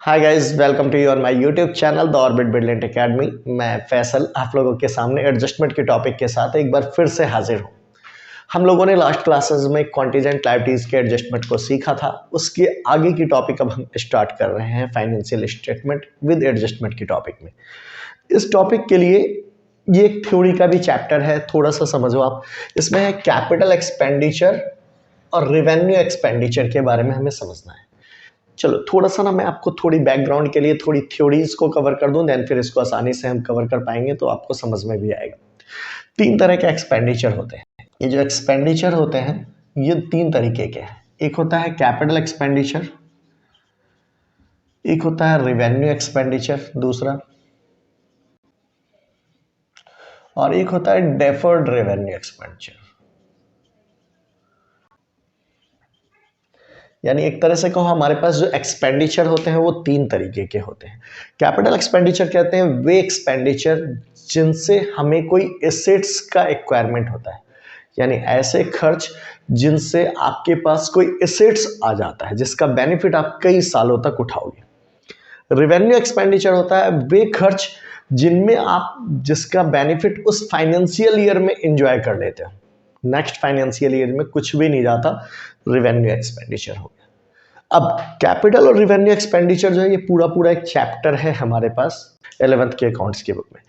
Hi guys, welcome to your my YouTube channel the Orbit Brilliant Academy. मैं फैसल आप लोगों के सामने एडजस्टमेंट के टॉपिक के साथ एक बार फिर से हाजिर हूँ। हम लोगों ने लास्ट क्लासेस में कॉन्टिजेंट लायबिलिटीज के एडजस्टमेंट को सीखा था। उसके आगे की टॉपिक अब हम स्टार्ट कर रहे हैं फाइनेंशियल स्टेटमेंट विद एडजस्टमेंट की टॉपिक में। इस टॉपिक के लिए ये एक थ्योरी का भी चैप्टर है, थोड़ा सा समझो आप। इसमें है कैपिटल एक्सपेंडिचर और रेवेन्यू एक्सपेंडिचर के बारे में हमें समझना है। चलो थोड़ा सा ना मैं आपको थोड़ी बैकग्राउंड के लिए थोड़ी थ्योरीज को कवर कर दूं, देन फिर इसको आसानी से हम कवर कर पाएंगे तो आपको समझ में भी आएगा। 3 तरह के एक्सपेंडिचर होते हैं। ये जो एक्सपेंडिचर होते हैं ये 3 तरीके के हैं। एक होता है कैपिटल एक्सपेंडिचर, एक होता है रेवेन्यू एक्सपेंडिचर दूसरा, और एक होता है डेफर्ड रेवेन्यू एक्सपेंडिचर। यानी एक तरह से कहो हमारे पास जो एक्सपेंडिचर होते हैं वो 3 तरीके के होते हैं। कैपिटल एक्सपेंडिचर कहते हैं वे एक्सपेंडिचर जिनसे हमें कोई एसेट्स का एक्वायरमेंट होता है, यानी ऐसे खर्च जिनसे आपके पास कोई एसेट्स आ जाता है जिसका बेनिफिट आप कई सालों तक उठाओगे। रेवेन्यू एक्सपेंडिचर होता है वे खर्च जिनमें आप जिसका बेनिफिट उस फाइनेंशियल ईयर में एंजॉय कर लेते हो, नेक्स्ट फाइनेंशियल ईयर में कुछ भी नहीं जाता, रेवेन्यू एक्सपेंडिचर हो गया। अब कैपिटल और रेवेन्यू एक्सपेंडिचर जो है ये पूरा एक चैप्टर है हमारे पास 11th के अकाउंट्स की बुक में।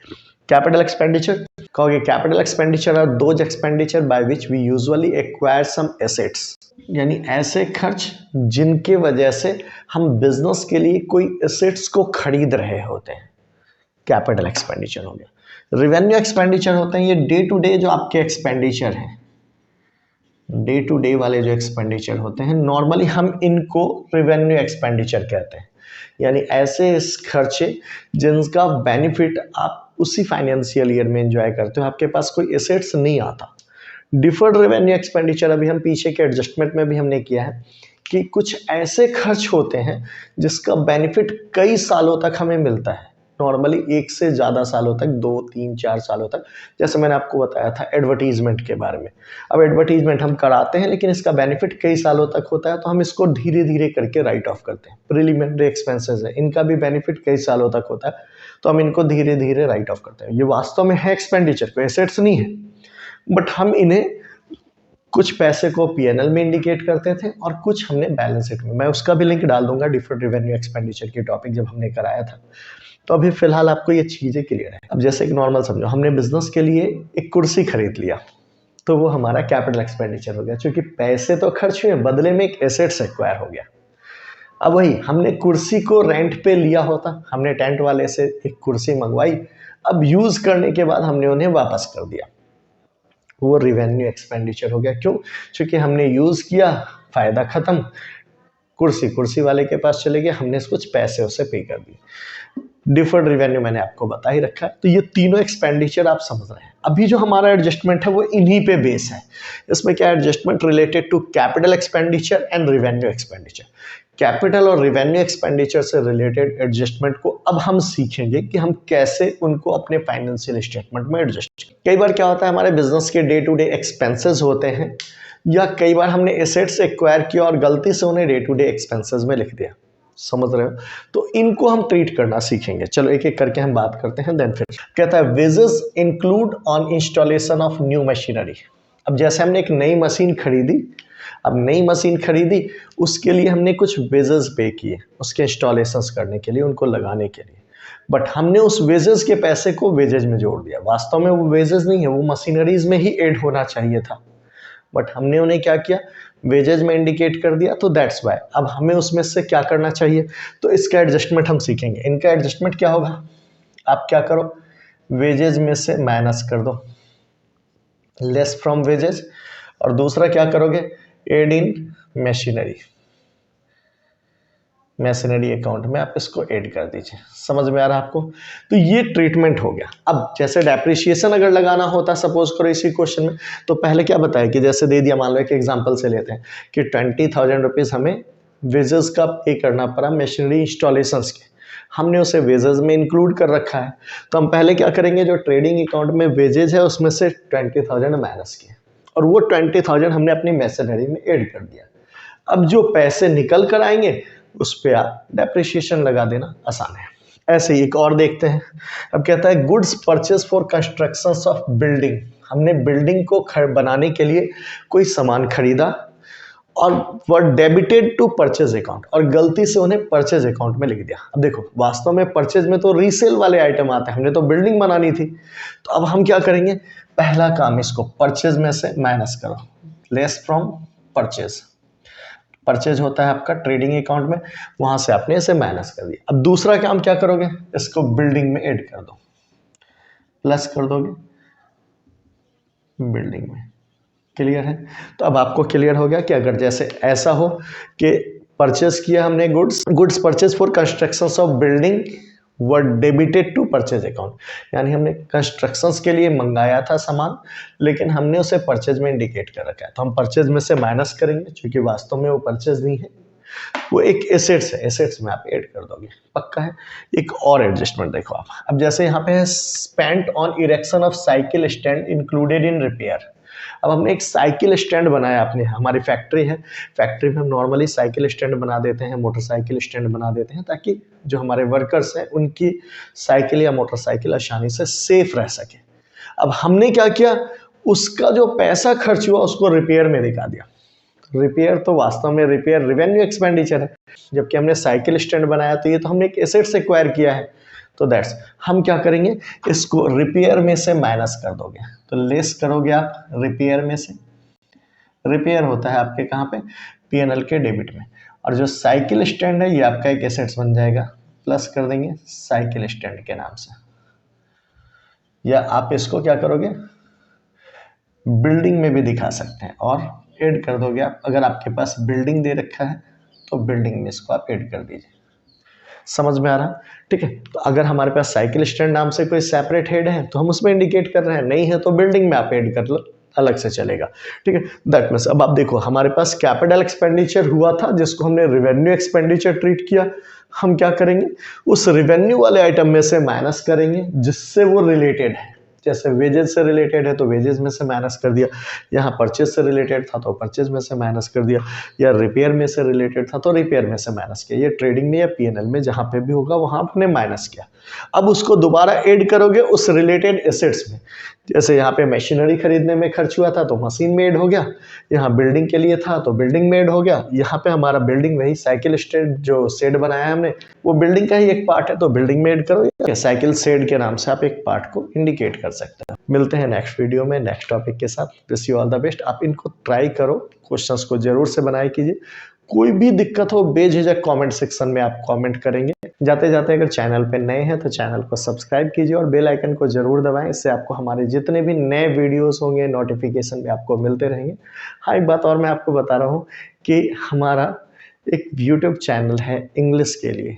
कैपिटल एक्सपेंडिचर कहोगे capital expenditure are those expenditure by which we usually acquire some assets, यानी ऐसे खर्च जिनके वजह से हम बिजनेस के लिए कोई एसेट्स को खरीद रहे होते हैं, कैपिटल एक्सपेंडिचर हो गया। रेवेन्यू एक्सपेंडिचर होते हैं ये डे टू डे जो आपके एक्सपेंडिचर हैं, डे टू डे वाले जो एक्सपेंडिचर होते हैं, नॉर्मली हम इनको रेवेन्यू एक्सपेंडिचर कहते हैं। यानी ऐसे खर्चे जिनका बेनिफिट आप उसी फाइनेंशियल ईयर में एंजॉय करते हो, आपके पास कोई एसेट्स नहीं आता। डिफर्ड रेवेन्यू एक्सपेंडिचर अभी हम पीछे के एडजस्टमेंट में भी हमने किया है कि कुछ ऐसे खर्च होते हैं जिसका बेनिफिट कई सालों तक हमें मिलता है, नॉर्मली 1 से ज़्यादा सालों तक, 2, 3, 4 सालों तक। जैसे मैंने आपको बताया था एडवर्टीजमेंट के बारे में। अब एडवर्टीजमेंट हम कराते हैं लेकिन इसका बेनिफिट कई सालों तक होता है, तो हम इसको धीरे धीरे करके राइट ऑफ करते हैं। प्रिलिमिनरी एक्सपेंसेस है, इनका भी बेनिफिट कई सालों तक होता है, तो हम इनको धीरे धीरे राइट ऑफ करते हैं। ये वास्तव में है एक्सपेंडिचर, कोई एसेट्स नहीं है, बट हम इन्हें कुछ पैसे को पीएनएल में इंडिकेट करते थे और कुछ हमने बैलेंस शीट में। मैं उसका भी लिंक डाल दूंगा डिफर्ड रेवेन्यू एक्सपेंडिचर की टॉपिक जब हमने कराया था। तो अभी फिलहाल आपको ये चीज़ें क्लियर है। अब जैसे एक नॉर्मल समझो, हमने बिजनेस के लिए एक कुर्सी खरीद लिया, तो वो हमारा कैपिटल एक्सपेंडिचर हो गया, क्योंकि पैसे तो खर्च हुए, बदले में एक एसेट्स एक्वायर हो गया। अब वही हमने कुर्सी को रेंट पे लिया होता, हमने टेंट वाले से एक कुर्सी मंगवाई, अब यूज करने के बाद हमने उन्हें वापस कर दिया, वो रेवेन्यू एक्सपेंडिचर हो गया। क्यों? क्योंकि हमने यूज किया, फायदा खत्म, कुर्सी वाले के पास चले गए, हमने कुछ पैसे उसे पे कर दिए। डिफर्ड रेवेन्यू मैंने आपको बता ही रखा है। तो ये तीनों एक्सपेंडिचर आप समझ रहे हैं। अभी जो हमारा एडजस्टमेंट है वो इन्हीं पे बेस है। इसमें क्या adjustment related to capital expenditure and revenue expenditure. Capital और रेवेन्यू एक्सपेंडिचर से रिलेटेड एडजस्टमेंट को अब हम सीखेंगे कि हम कैसे उनको अपने फाइनेंशियल स्टेटमेंट में एडजस्ट। कई बार क्या होता है, हमारे बिजनेस के डे टू डे एक्सपेंसेस होते हैं, या कई बार हमने एसेट्स एक्वायर किया और गलती से उन्हें डे टू डे एक्सपेंसेस में लिख दिया, समझ रहे हो? तो इनको हम ट्रीट करना सीखेंगे। चलो एक एक करके हम बात करते हैं। देन फिर कहता है wages include on installation of new machinery. अब जैसे हमने एक नई मशीन खरीदी, अब नई मशीन खरीदी उसके लिए हमने कुछ वेजेस पे किए, उसके इंस्टॉलेशंस करने के लिए, उनको लगाने के लिए, बट हमने उस वेजेस के पैसे को वेजेज में जोड़ दिया। वास्तव में वो वेजेस नहीं है, वो मशीनरीज में ही ऐड होना चाहिए था, बट हमने उन्हें क्या किया, वेजेज में इंडिकेट कर दिया। तो दैट्स वाई अब हमें उसमें से क्या करना चाहिए, तो इसका एडजस्टमेंट हम सीखेंगे। इनका एडजस्टमेंट क्या होगा, आप क्या करो, वेजेज में से माइनस कर दो, लेस फ्रॉम वेजेज, और दूसरा क्या करोगे, एड इन मशीनरी अकाउंट में आप इसको ऐड कर दीजिए। समझ में आ रहा है आपको? तो ये ट्रीटमेंट हो गया। अब जैसे डेप्रिसिएशन अगर लगाना होता, सपोज करो इसी क्वेश्चन में, तो पहले क्या बताया कि जैसे दे दिया, मान लो एक एग्जांपल से लेते हैं कि 20,000 रुपीज़ हमें वेजेस का पे करना पड़ा मशीनरी इंस्टॉलेशंस के, हमने उसे वेजेस में इंक्लूड कर रखा है। तो हम पहले क्या करेंगे, जो ट्रेडिंग अकाउंट में वेजेज है उसमें से 20,000 माइनस किए, और वो 20,000 हमने अपनी मशीनरी में ऐड कर दिया। अब जो पैसे निकल कर आएंगे उस पर आप डेप्रिसिएशन लगा देना, आसान है। ऐसे ही एक और देखते हैं। अब कहता है goods purchase for constructions of building, हमने बिल्डिंग को बनाने के लिए कोई सामान खरीदा और वह डेबिटेड टू परचेज अकाउंट, और गलती से उन्हें परचेज अकाउंट में लिख दिया। अब देखो वास्तव में परचेज में तो रीसेल वाले आइटम आते हैं, हमने तो बिल्डिंग बनानी थी। तो अब हम क्या करेंगे, पहला काम इसको परचेज में से माइनस करो, लेस फ्रॉम परचेज। परचेज होता है आपका ट्रेडिंग अकाउंट में, वहां से आपने इसे माइनस कर दिया। अब दूसरा काम क्या करोगे, इसको बिल्डिंग में ऐड कर दो, प्लस कर दोगे बिल्डिंग में। क्लियर है? तो अब आपको क्लियर हो गया कि अगर जैसे ऐसा हो कि परचेज किया हमने goods purchase for constructions of building were debited to purchase account, यानी हमने कंस्ट्रक्शंस के लिए मंगाया था सामान, लेकिन हमने उसे परचेज में इंडिकेट कर रखा है, तो हम परचेज में से माइनस करेंगे, क्योंकि वास्तव में वो परचेज नहीं है, वो एक एसेट्स है, एसेट्स में आप ऐड कर दोगे, पक्का है। एक और एडजस्टमेंट देखो आप, अब जैसे यहाँ पे है spent on erection of cycle stand included in repair. अब हमने एक साइकिल स्टैंड बनाया, अपने हमारी फैक्ट्री है, फैक्ट्री में हम नॉर्मली साइकिल स्टैंड बना देते हैं, मोटरसाइकिल स्टैंड बना देते हैं, ताकि जो हमारे वर्कर्स हैं उनकी साइकिल या मोटरसाइकिल आसानी से सेफ रह सके। अब हमने क्या किया, उसका जो पैसा खर्च हुआ उसको रिपेयर में दिखा दिया। रिपेयर तो वास्तव में रिपेयर रेवेन्यू एक्सपेंडिचर है, जबकि हमने साइकिल स्टैंड बनाया तो ये तो हमने एक एसेट से एक्वायर किया है। तो दैट्स, हम क्या करेंगे, इसको रिपेयर में से माइनस कर दोगे, तो लेस करोगे आप रिपेयर में से। रिपेयर होता है आपके कहाँ पे, पीएनएल के डेबिट में, और जो साइकिल स्टैंड है ये आपका एक एसेट्स बन जाएगा, प्लस कर देंगे साइकिल स्टैंड के नाम से। या आप इसको क्या करोगे, बिल्डिंग में भी दिखा सकते हैं और ऐड कर दोगे आप। अगर आपके पास बिल्डिंग दे रखा है तो बिल्डिंग में इसको आप ऐड कर दीजिए। समझ में आ रहा? ठीक है। तो अगर हमारे पास साइकिल स्टैंड नाम से कोई सेपरेट हेड है तो हम उसमें इंडिकेट कर रहे हैं, नहीं है तो बिल्डिंग में आप ऐड कर लो, अलग से चलेगा। ठीक है, दैट मीन्स अब आप देखो हमारे पास कैपिटल एक्सपेंडिचर हुआ था जिसको हमने रेवेन्यू एक्सपेंडिचर ट्रीट किया। हम क्या करेंगे, उस रेवेन्यू वाले आइटम में से माइनस करेंगे जिससे वो रिलेटेड है। जैसे वेजेस से रिलेटेड है तो वेजेस में से माइनस कर दिया, यहाँ परचेज से रिलेटेड था तो परचेज में से माइनस कर दिया, या रिपेयर में से रिलेटेड था तो रिपेयर में से माइनस किया। ये ट्रेडिंग में या पीएनएल में जहाँ पे भी होगा वहाँ आपने माइनस किया। अब उसको दोबारा ऐड करोगे उस रिलेटेड एसेट्स में। जैसे यहाँ पे मशीनरी खरीदने में खर्च हुआ था तो मशीन में ऐड हो गया, यहाँ बिल्डिंग के लिए था तो बिल्डिंग में ऐड हो गया। यहाँ पे हमारा बिल्डिंग वही साइकिल स्टेड जो शेड बनाया है हमने वो बिल्डिंग का ही एक पार्ट है तो बिल्डिंग में ऐड करो, या साइकिल शेड के नाम से आप एक पार्ट को इंडिकेट कर सकते हैं। मिलते हैं नेक्स्ट वीडियो में नेक्स्ट टॉपिक के साथ। Wish you all the best. आप इनको ट्राई करो, क्वेश्चंस को जरूर से बनाए कीजिए। कोई भी दिक्कत हो बेझिझक कमेंट सेक्शन में आप कमेंट करेंगे। जाते जाते अगर चैनल पे नए हैं तो चैनल को सब्सक्राइब कीजिए और बेल आइकन को जरूर दबाएं, इससे आपको हमारे जितने भी नए वीडियोस होंगे नोटिफिकेशन में आपको मिलते रहेंगे। हाँ, एक बात और मैं आपको बता रहा हूँ कि हमारा एक यूट्यूब चैनल है इंग्लिश के लिए,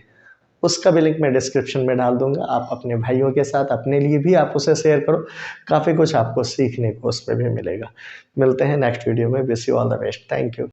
उसका भी लिंक मैं डिस्क्रिप्शन में डाल दूंगा। आप अपने भाइयों के साथ, अपने लिए भी आप उसे शेयर करो, काफ़ी कुछ आपको सीखने को उस पर भी मिलेगा। मिलते हैं नेक्स्ट वीडियो में। Wish you all the best. Thank you.